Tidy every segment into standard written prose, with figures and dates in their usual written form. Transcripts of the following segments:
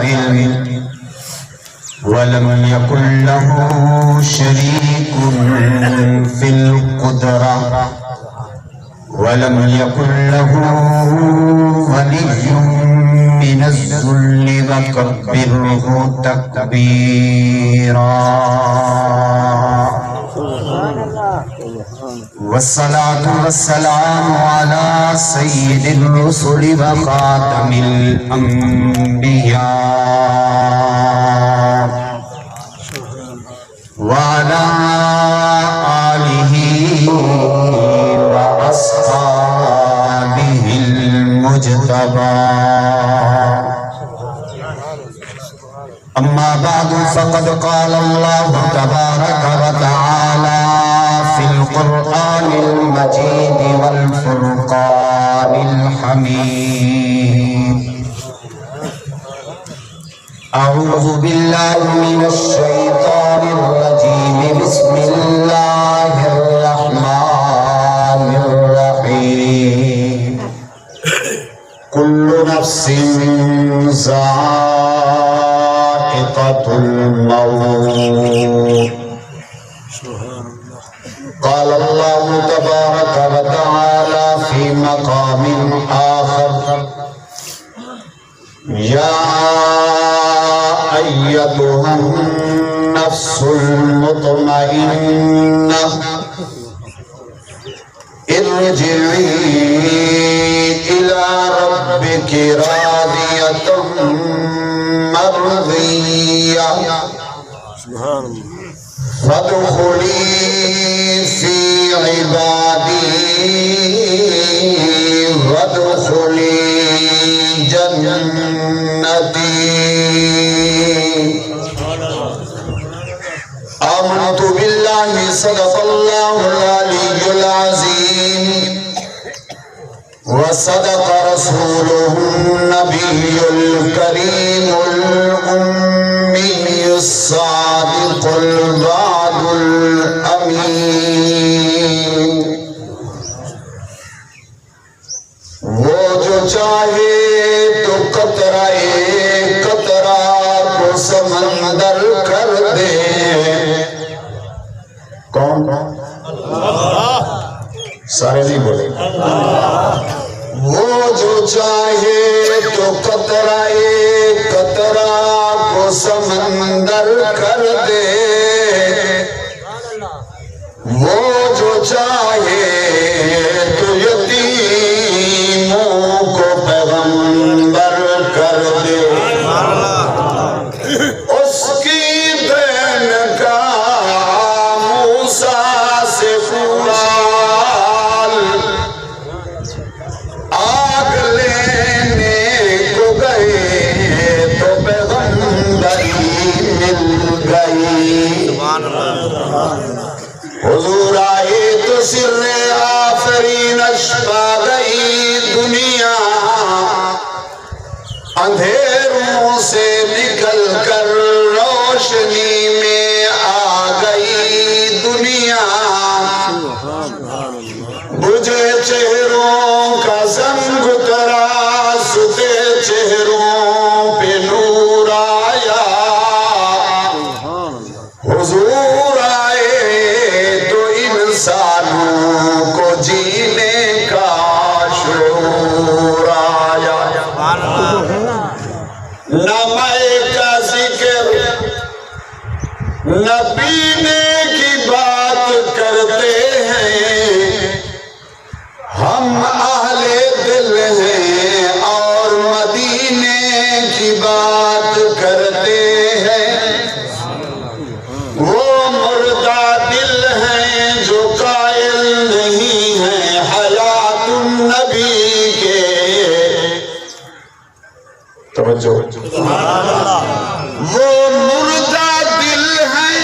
العلم ولم يكن له شريك في القدرة ولم يكن له ولي من الذل وكبره تكبيرا. والصلاة والسلام على سيد الرسل وخاتم الأنبياء وعلى آله وأصحابه المجتبى. أما بعد فقد قال الله تبارك وتعالى في القرآن المجيد والفرقان الحميد: أعوذ بالله من الشيطان الرجيم. بسم الله الرحمن الرحيم. كل نفس ذائقة الموت. قال الله تبارك وتعالى في مقام آخر: يا أيتها النفس المطمئنة ارجعي إلى ربك راضية مرضية فادخلي في عبادي وادخلي جنتي. آمنت بالله صدق الله العلي العظيم وصدق رسوله النبي الكريم الأمي الصادق الوعد الأمين. وہ جو چاہے تو قطرہ قطرہ کو سمندر کر دے. کون؟ سارے نہیں بولے. وہ جو چاہے تو قطرہ قطرہ کو سمندر کر دے. وہ جو چاہے تو یتیموں کو پیغمبر کر دے. اس کی دین کا موسیٰ سے پوچھال آگ لینے کو گئے تو پیغمبری مل گئی. حضور آئے تو سر آفرین اشپا گئی دنیا. اندھیروں سے نکل کر روشنی میں آ گئی دنیا. بجھے چہروں کا زنگ اترا ستے چہروں پہ نور آیا. حضور آئے تو انسانوں کو جینے کا شعور آیا. نہ مائے کا ذکر نہ پینے کی بات کرتے ہیں. ہم اہل دل ہیں اور مدینے کی بات کرتے ہیں. وہ مردہ دل ہیں جو قائل نہیں ہیں حیات النبی کے. توجہ. وہ مردہ دل ہیں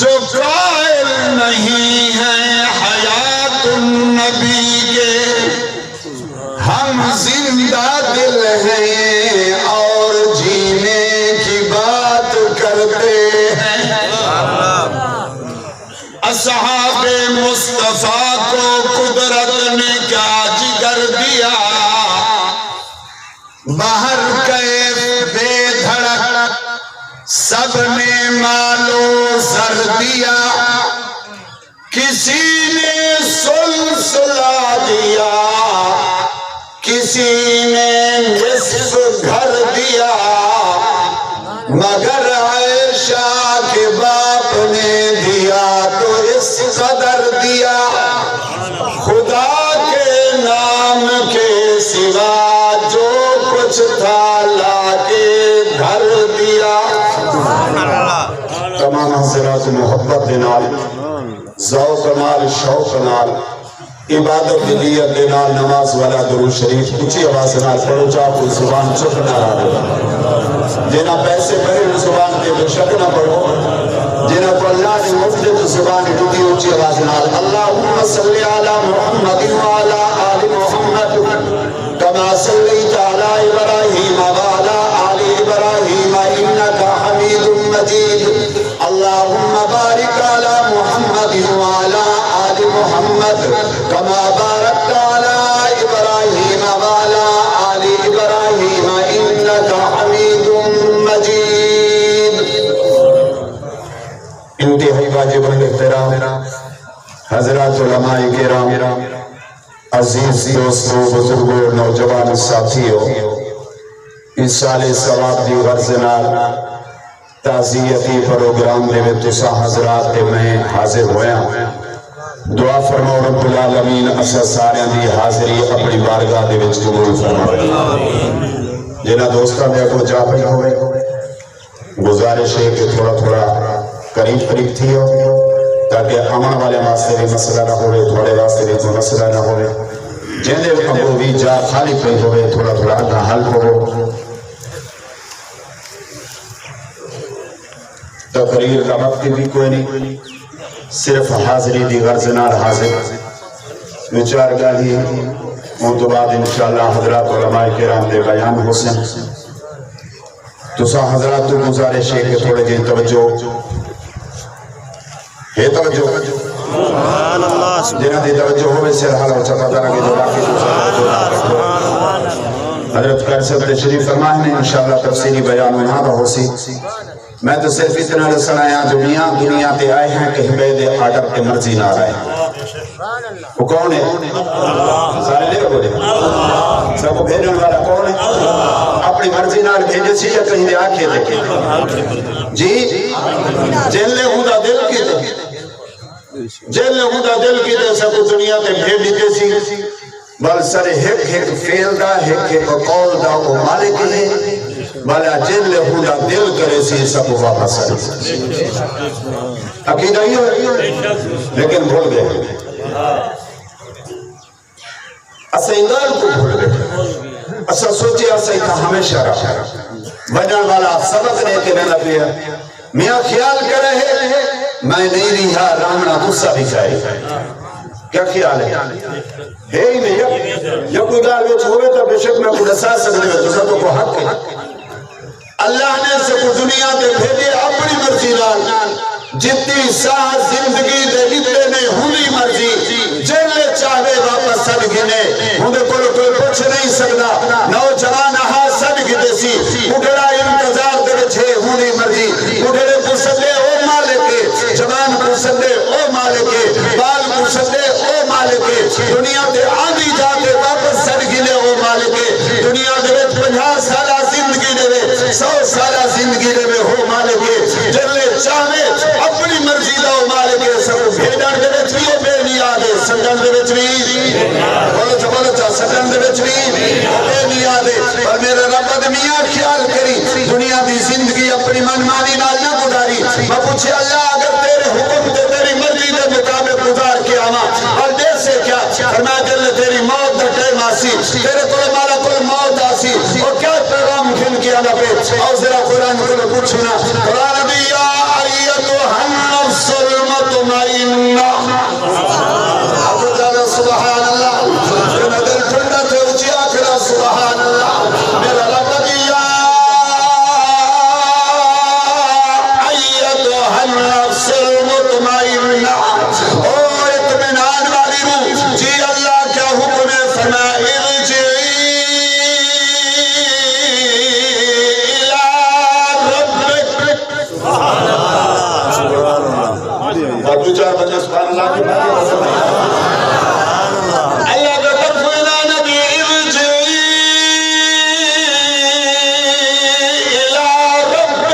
جو قائل نہیں ہیں حیات النبی کے. ہم زندہ دل ہیں اور جینے کی بات کرتے ہیں. اصحاب مصطفیٰ کو قدرت نے کیا جگر دیا. باہر کیف سب نے مالو سر دیا، کسی نے سلسلہ دیا، کسی نے نصف گھر دیا، مگر عائشہ کے باپ نے دیا تو اس قدر دیا، خدا کے نام کے سوا جو کچھ تھا لا کے گھر دیا۔ تمام حضرات محبت نال، ذوق نال، شوق نال، عبادت دلیت نال، نماز والا درود شریف اونچی آواز نال پڑھو، چاہ کوئی زبان چپ نہ رہے، جنہاں پیسے بھرے زبان کے بے شک نہ پڑھو، جنہاں کو اللہ نے مفت تو زبان ڈوٹی اونچی آواز نال، اللہم صلی علی محمد وعلی آل محمد کما صلیت علی ابراہیم وعلی آل ابراہیم انکا حمید مجید، اللہم بارک علی محمد وعلی آل محمد کما بارکت علی ابراہیم وعلی آل ابراہیم انکا حمید مجید۔ انتہائی واجب الاحترام حضرات علماء کرام، عزیز دوستو، بزرگو، نوجوان ساتھیو، اس سال ثواب دی غرض نال تعزیتی پروگرام دے وچ تساں حضرات تے میں حاضر ہویا، دعا فرماؤ رب العالمین اساں ساریاں دی حاضری اپنی بارگاہ دے وچ قبول فرمائے۔ جنہاں دوستاں دے کو جا پہ ہوئے، گزارش ہے کہ تھوڑا تھوڑا قریب تھی ہو تاکہ امن والے واسطے بھی مسئلہ نہ ہوئے، تھوڑے واسطے بھی کوئی مسئلہ نہ ہوئے، جن دے کو بھی جا خالی پہ ہوئے، تھوڑا تھوڑا اگا حل ہو۔ تقریر کا وقت بھی کوئی نہیں، صرف حاضری دی غرض نال حاضر وچار گاہی، ان تو بعد انشاءاللہ حضرات علماء کرام دے بیان حسن تو سا حضرات تو گزارش ہے کہ تھوڑے جن توجہ ہے، توجہ جنہ دی توجہ ہوئے سر حال ہو چکا دارا کی جو راکی حضرت قیر صاحب تشریف فرمائے نے انشاءاللہ تفسیری بیان میں ہاں ہو سی۔ میں تو صرف اتنا رسن آیا دنیا تے آئے ہیں کہ ہمیں دے آڈر کے مرضی نہ آئے۔ وہ کون ہے؟ سارے لے بولے سب کو بھیجن والا کون ہے؟ اپنی مرضی نہ بھیجے سی یا کہیں دے آکھے دیکھے جی جن لے ہوں دل کی دے، جن لے ہوں دل کی دے سب دنیا تے بھیج دیتے سی، بل سر ہک فیل دا ہک قول دا وہ مالک ہے، بلا جن لے ہوں دل کرے سی سب واپس آئے۔ عقیدہ ہی ہو لیکن بھول گئے، اسا انگال کو بھول گئے، اسا سوچے اسا تھا ہمیشہ رہا بجن والا سبق نے کہ میں لگیا میاں خیال کر رہے میں نہیں رہا رامنا غصہ بھی جائے۔ کیا خیال ہے؟ ہے ہی نہیں، یا کوئی گال ویچ ہوئے تو بے شک میں کوئی رسا سکتے ہیں تو سب کو حق ہے۔ اللہ نے سب دنیا دے بھیجے اپنی مرضی لال، جتنی ساہ زندگی دے لتے نے ہولی مرضی، جن لے چاہے واپس سڑ گنے ہوں دے کوئی پوچھ نہیں سکتا، نوجوان ہاں سڑ گنے سی اٹھڑا انتظار دے چھے ہولی مرضی، اٹھڑے پسندے او مالکے، جوان پسندے او مالکے، بال پسندے او مالکے، دنیا دے آدھی جاتے واپس سڑ گنے او مالکے، دنیا دے 50 سالہ زندگی دے 100 سالہ زندگی دے ہو مالکے، جن لے چاہے اپنی مرضی دا او مالکے، سب بھیڑان دے بھی بے نیادے، سنجان دے بھی بولو چاہ سنجان دے بھی بے نیادے، اور میرے رب میاں خیال کری دنیا دی زندگی اپنی منمانی نال نہ گزاری۔ میں پوچھے اللہ اگر تیرے حکم دے تیری مرضی دے مطابق گزار کے آما اور دیر سے کیا فرمایا جل تیری موت دا ٹائم آسی، تیرے کل مالا کل موت آسی، اور کیا پیغام کھن کے آنا پہ اور ذرا قرآن کو پوچھنا قرآن دیا ایتها النفس المطمئنہ ابو جانا سبحان اللہ جنہ دل ٹھنڈا تو اچھی آخرہ سبحان اللہ میرا رب دیا ایتها النفس المطمئنہ او اطمینان والی روح جی اللہ کیا حکم ہے فرمایا ارجعی دو چار بندے سبحان اللہ کی بات اللہ کا طرف الى نبی ارجعی الى ربک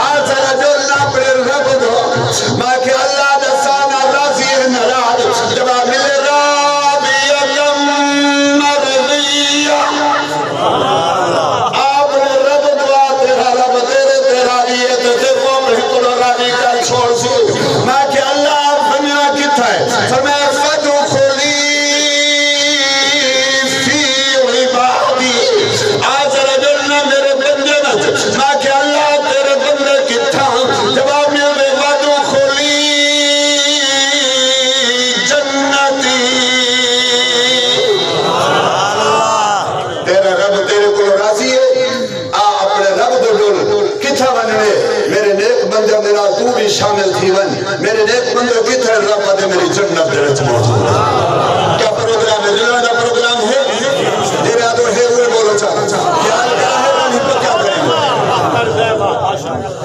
آج رجل اپنے رب دو میں کہ اللہ دسانا راضی ہے نراض جب ملے رابیتم مرضیہ آپ نے رب دعا تیرا رب تیرا لیے تو دیکھو بہتر راضی کا چھوڑ سو میں کہ اللہ آپ دنیا کتا ہے فرمایا فدخلی فی عبادی آج رجل نے میرے بندے میں کہ اللہ تیرے بندے کتا جواب میں فدخلی جنتی تیرے رب تیرے کو راضی ہے اپنے رب دو ڈول کتا بننے میرے نیک بندے میرا تو بھی شامل تھی ون میرے نیک بندے کتا رب دے میری جنت درچ موجود کیا پروگرام ہے جنہوں نے پروگرام ہے میرے آدھو ہے ہوئے بولو چاہتا خیال کرا ہے رانی پر کیا کریں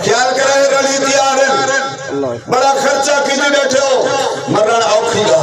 خیال کرا ہے رانی تیار ہے بڑا خرچہ کیجئے بیٹھے ہو مرن اوکھی گا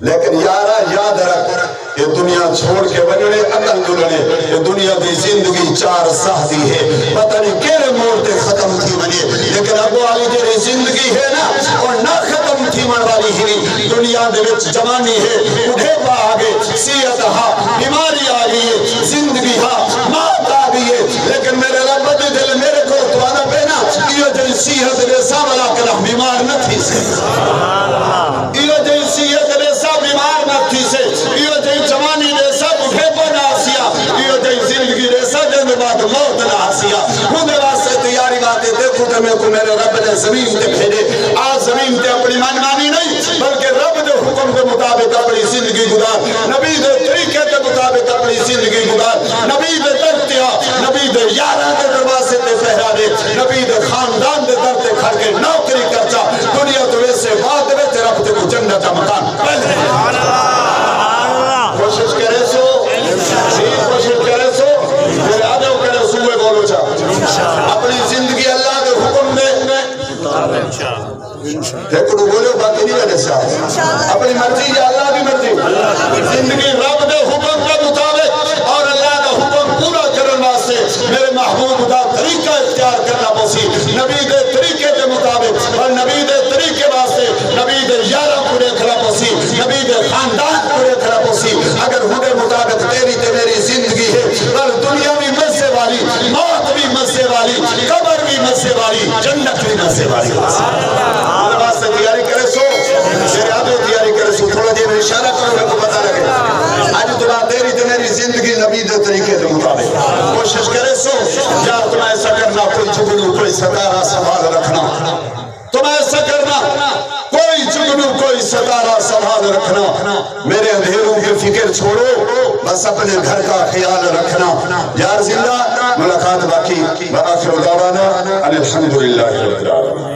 لیکن یارا یاد رکھ یہ دنیا چھوڑ کے بننے عقل دلنے یہ دنیا کی زندگی چار ساہ دی ہے پتہ نہیں کیرے موڑتے ختم تھی بنی لیکن ابو علی تیری زندگی ہے نا اور نہ ختم تھی من والی ہی دنیا دے وچ جوانی ہے اٹھے پا آگے صحت ہا بیماری آ گئی ہے زندگی ہا موت آ گئی ہے لیکن میرے رب دے دل میرے کو تو آنا پینا یہ جو صحت ریسا والا کرا بیمار نہ تھی سے یہ جو صحت ریسا بیمار نہ تھی سے یہ جو جوانی ریسا اٹھے پا نہ آسیا یہ جو زندگی ریسا جن بعد موت نہ آسیا خودے واسطے تیاری باتیں دیکھو تو میں کو میرے رب نے زمین تے بھیجے آج زمین تے اپنی منمانی نہیں بلکہ رب دے حکم کے مطابق اپنی زندگی گزار نبی دے طریقے کے مطابق اپنی زندگی گزار نبی دے درتیا نبی دے یارہ کے دروازے تے پہرا دے نبی دے خاندان دے در تے کھڑ کے نوکری کرتا دنیا تو ویسے بات دے تے رب تے کو جنت کا مکان پہلے کوشش کرے سو کوشش کرے سو میرے آدھو کرے سوئے بولو چاہ اپنی زندگی اللہ کے حکم دے دیکھو بولو باقی نہیں رہنے سے اپنی مرضی یا اللہ کی مرضی زندگی رب دے حکم کے مطابق اور اللہ کا حکم پورا کرنے واسطے میرے محبوب دا طریقہ اختیار کرنا پوسی نبی دے طریقے کے مطابق اور نبی دے طریقے واسطے نبی دے یارہ پورے کھڑا پوسی نبی دے خاندان پورے کھڑا پوسی اگر ہدے مطابق تیری تے میری زندگی ہے پر دنیا بھی مزے والی موت بھی مزے والی قبر بھی مزے والی جنت بھی مزے والی میرے واسطے تیاری کرے سو میرے آدھو تیاری کرے سو تھوڑا دیر اشارہ کرو میں کو پتا لگے آج تمہاں تیری تے میری زندگی نبی دے طریقے دے مطابق کوشش کرے سو یا تمہیں ایسا کرنا کوئی جگنو کوئی ستارہ سنبھال رکھنا تمہیں ایسا کرنا کوئی جگنو کوئی ستارہ سنبھال رکھنا میرے اندھیروں کی فکر چھوڑو بس اپنے گھر کا خیال رکھنا یار زندہ ملاقات باقی وآخر دعوانا الحمدللہ رب العالمین